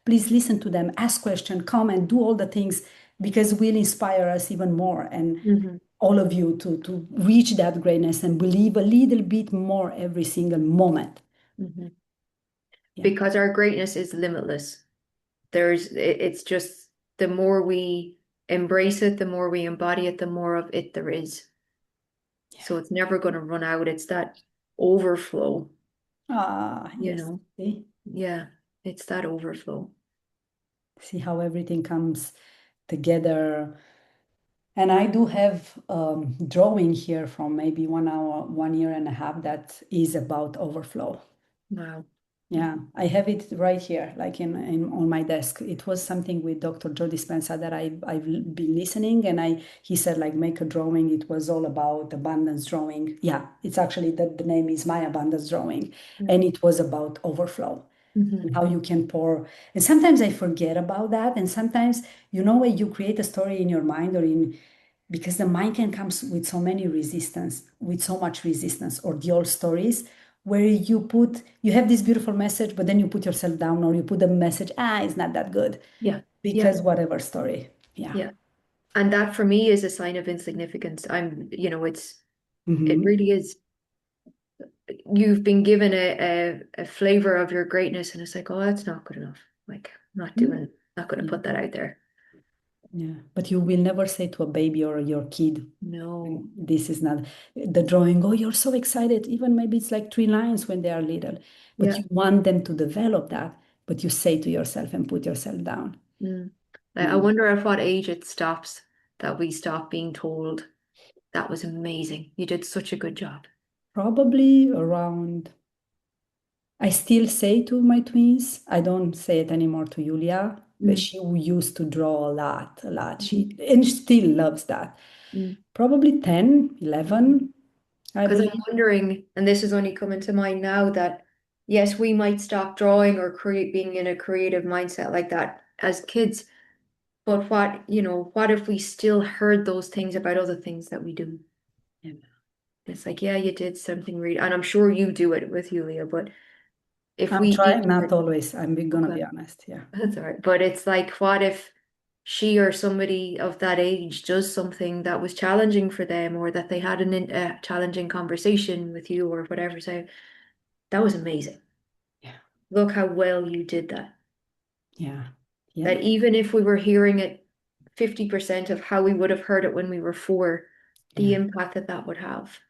please listen to them, ask questions, comment, do all the things, because it will inspire us even more. And
Hmm.
all of you to reach that greatness and believe a little bit more every single moment.
Hmm.
Yeah.
Because our greatness is limitless. It's just the more we embrace it, the more we embody it, the more of it there is. So it's never going to run out. It's that overflow,
Ah,
you
yes.
know.
See?
Yeah, it's that overflow.
See how everything comes together. And I do have drawing here from maybe 1 hour, 1 year and a half that is about overflow.
Wow.
Yeah, I have it right here, like in on my desk. It was something with Dr. Joe Dispenza that I've been listening, and he said like make a drawing. It was all about abundance drawing. Yeah, it's actually the name is my abundance drawing, and it was about overflow
Mm-hmm.
and how you can pour. And sometimes I forget about that, and sometimes when you create a story in your mind or in because the mind can come with so many resistance, with so much resistance, or the old stories where you have this beautiful message, but then you put yourself down, or you put the message, it's not that good
Yeah. Yeah.
because whatever story. Yeah.
Yeah. And that for me is a sign of insignificance. It
Hmm.
really is. You've been given a flavor of your greatness, and it's like, oh, that's not good enough. Like, not going to
Yeah.
put that out there.
Yeah. But you will never say to a baby or your kid,
No.
this is not the drawing. Oh, you're so excited. Even maybe it's like three lines when they are little, but
Yeah.
you want them to develop that. But you say to yourself and put yourself down.
Mm. I
Yeah.
wonder at what age it stops that we stop being told that was amazing. You did such a good job.
Probably around, I still say to my twins, I don't say it anymore to Julia, but
Mm.
she used to draw a lot, a lot.
Mhm.
And she still loves that.
Mm.
Probably 10,
Mhm.
11, I
Because
believe.
I'm wondering, and this is only coming to mind now, that yes, we might stop drawing or create being in a creative mindset like that as kids, but what if we still heard those things about other things that we do?
Yeah.
It's like, yeah, you did something really, and I'm sure you do it with Yulia, but if
I'm
we
trying,
even
not always. Gonna
okay,
be honest. Yeah.
that's all right. But it's like, what if she or somebody of that age does something that was challenging for them, or that they had a challenging conversation with you or whatever? So that was amazing.
Yeah.
Look how well you did that.
Yeah. Yep.
That even if we were hearing it 50% of how we would have heard it when we were four, the
Yeah.
impact that that would have.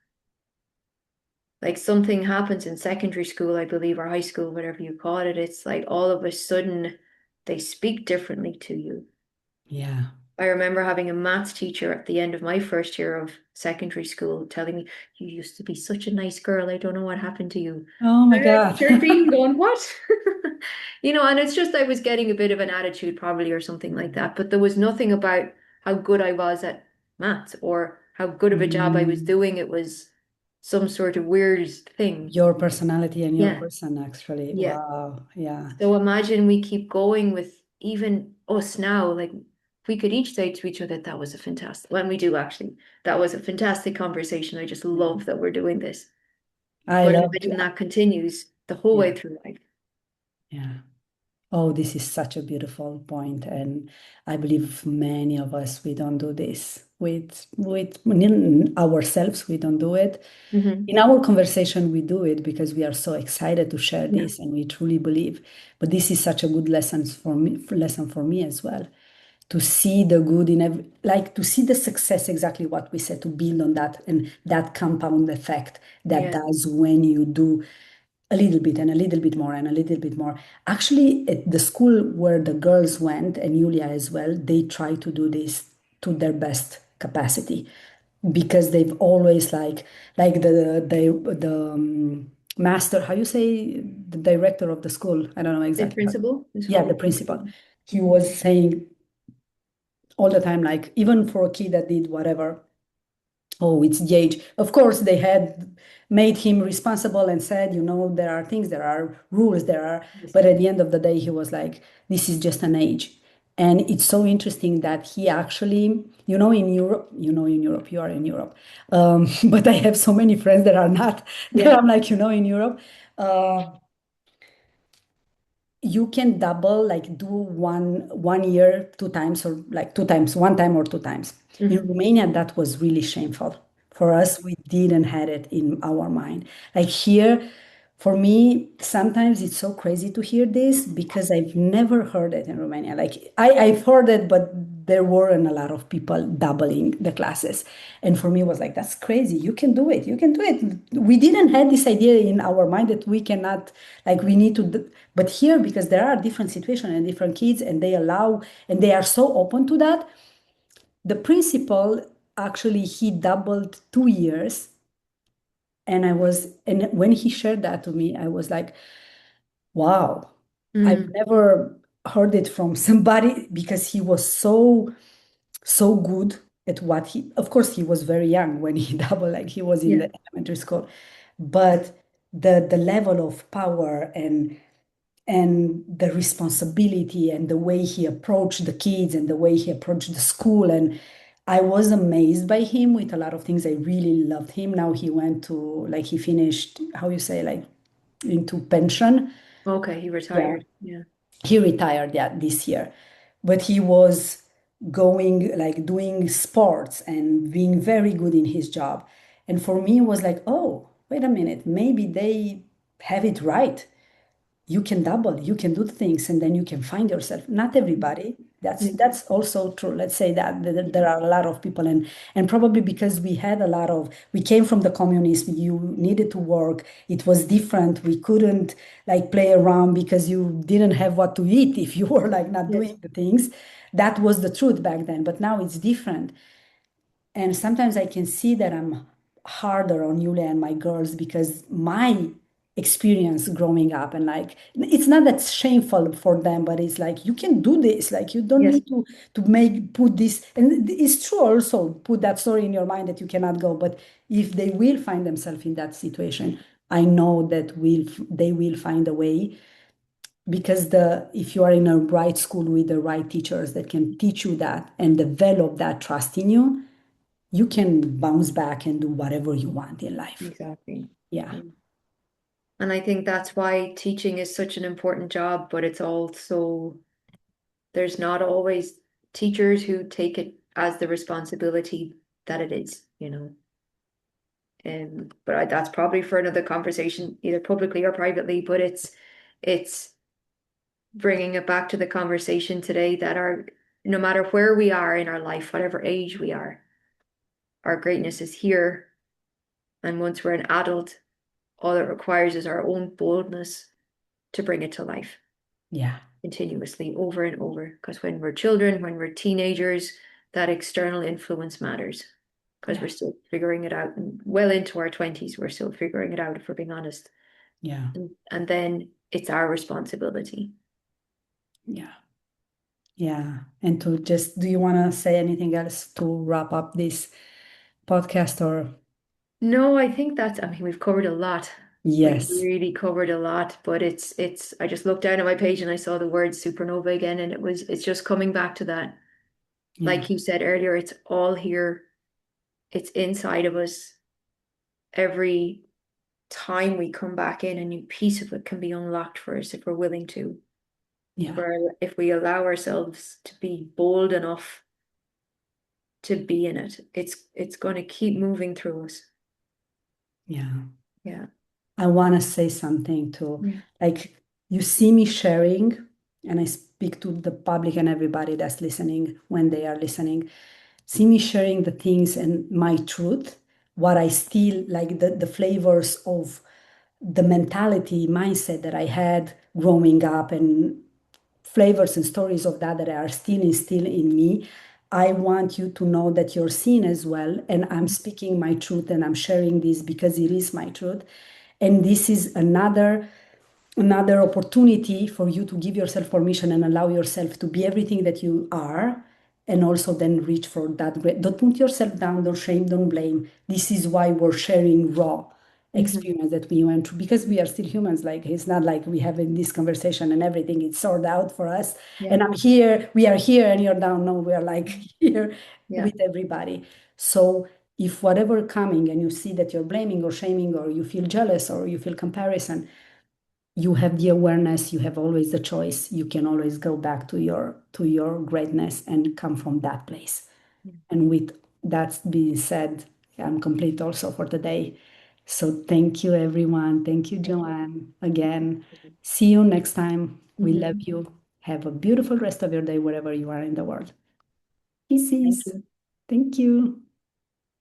Like something happens in secondary school, I believe, or high school, whatever you call it. It's like all of a sudden they speak differently to you.
Yeah.
I remember having a maths teacher at the end of my first year of secondary school telling me, "You used to be such a nice girl. I don't know what happened to you."
Oh my
And I was
God.
13 going, "What?" And it's just I was getting a bit of an attitude probably or something like that. But there was nothing about how good I was at maths or how good of a job I was
Mm,
doing. It was some sort of weird thing.
your personality and your
Yeah.
person, actually.
Yeah.
Wow. Yeah.
So imagine we keep going with even us now, like we could each say to each other, that was a fantastic, when we do actually, that was a fantastic conversation. I just
Yeah.
love that we're doing this.
I
But
love,
imagine that continues the whole
yeah.
way through life.
Yeah. Oh, this is such a beautiful point, and I believe many of us we don't do this with ourselves. We don't do it.
Hmm.
In our conversation, we do it because we are so excited to share
Yeah.
this, and we truly believe. But this is such a good lesson for me as well, to see the good in every, like to see the success, exactly what we said, to build on that and that compound effect that
Yeah.
does when you do a little bit and a little bit more and a little bit more. Actually, at the school where the girls went, and Julia as well, they try to do this to their best capacity because they've always like the master, how you say, the director of the school, I don't know
The
exactly how.
principal is
Yeah,
what
the
we
principal.
principal.
He was saying all the time, like, even for a kid that did whatever, oh, it's the age. Of course, they had made him responsible and said, there are things, there are rules, there are,
Yes.
but at the end of the day, he was like, this is just an age. And it's so interesting that he actually, in Europe, you are in Europe. But I have so many friends that are not, that
Yeah.
I'm like, in Europe. Uh, you can double, like do one year two times, or like two times, one time or two times. In
Hmm.
Romania, that was really shameful. For us, we didn't had it in our mind. Like here, for me, sometimes it's so crazy to hear this because I've never heard it in Romania. Like I've heard it, but there weren't a lot of people doubling the classes. And for me, it was like, that's crazy. You can do it. You can do it. We didn't have this idea in our mind that we cannot, like we need to, but here, because there are different situations and different kids, and they allow, and they are so open to that. The principal, actually, he doubled 2 years. And when he shared that to me, I was like, wow, I've
Mm.
never heard it from somebody, because he was so good at what of course, he was very young when he doubled, like he was in
Yeah.
the elementary school, but the level of power and the responsibility and the way he approached the kids and the way he approached the school, and I was amazed by him with a lot of things. I really loved him. Now he went to, like, he finished, how you say, like, into pension.
Okay, he
Yeah.
retired. Yeah.
He retired, yeah, this year. But he was going, like, doing sports and being very good in his job. And for me, it was like, oh, wait a minute, maybe they have it right. You can double, you can do things, and then you can find yourself. Not everybody.
Yeah.
That's also true. Let's say that there are a lot of people, and probably because we had a lot of, we came from the communism. You needed to work. It was different. We couldn't like play around because you didn't have what to eat if you were like not
Yes.
doing the things. That was the truth back then. But now it's different. And sometimes I can see that I'm harder on Yulia and my girls because my experience growing up and like it's not that shameful for them, but it's like you can do this. Like you don't
Yes.
need to make put this, and it's true also put that story in your mind that you cannot go. But if they will find themselves in that situation, I know that they will find a way because the if you are in a right school with the right teachers that can teach you that and develop that trust in you, you can bounce back and do whatever you want in life.
Exactly.
Yeah.
Yeah. And I think that's why teaching is such an important job, but it's also, there's not always teachers who take it as the responsibility that it is, you know. But that's probably for another conversation, either publicly or privately. But it's bringing it back to the conversation today that our no matter where we are in our life, whatever age we are, our greatness is here. And once we're an adult, all it requires is our own boldness to bring it to life
Yeah.
continuously over and over. Because when we're children, when we're teenagers, that external influence matters because
Yeah.
we're still figuring it out. And well into our 20s, we're still figuring it out, if we're being honest.
Yeah.
And then it's our responsibility.
Yeah. Yeah. And to just, do you want to say anything else to wrap up this podcast or?
No, I think that's, I mean, we've covered a lot. We've
Yes.
really covered a lot, but I just looked down at my page and I saw the word supernova again, and it's just coming back to that.
Yeah.
Like you said earlier, it's all here. It's inside of us. Every time we come back in, a new piece of it can be unlocked for us if we're willing to.
Yeah.
If we allow ourselves to be bold enough to be in it, it's going to keep moving through us.
Yeah.
Yeah.
I want to say something too.
Yeah.
Like you see me sharing, and I speak to the public and everybody that's listening when they are listening. See me sharing the things and my truth, what I still like the flavors of the mentality, mindset that I had growing up and flavors and stories of that that are still instilled in me. I want you to know that you're seen as well. And I'm speaking my truth and I'm sharing this because it is my truth. And this is another opportunity for you to give yourself permission and allow yourself to be everything that you are and also then reach for that great. Don't put yourself down, don't shame, don't blame. This is why we're sharing raw
Mhm.
experience that we went through because we are still humans. Like it's not like we have in this conversation and everything it's sorted out for us
Yeah.
and I'm here, we are here and you're down. No, we are like here
Yeah.
with everybody. So if whatever coming and you see that you're blaming or shaming or you feel jealous or you feel comparison, you have the awareness, you have always the choice, you can always go back to your greatness and come from that place. And with that being said, I'm complete also for today. So thank you everyone, thank you
Thank you.
Joanne again. See you next time. We love
Mhm.
you. Have a beautiful rest of your day wherever you are in the world.
Thank
Kisses.
you.
Thank you.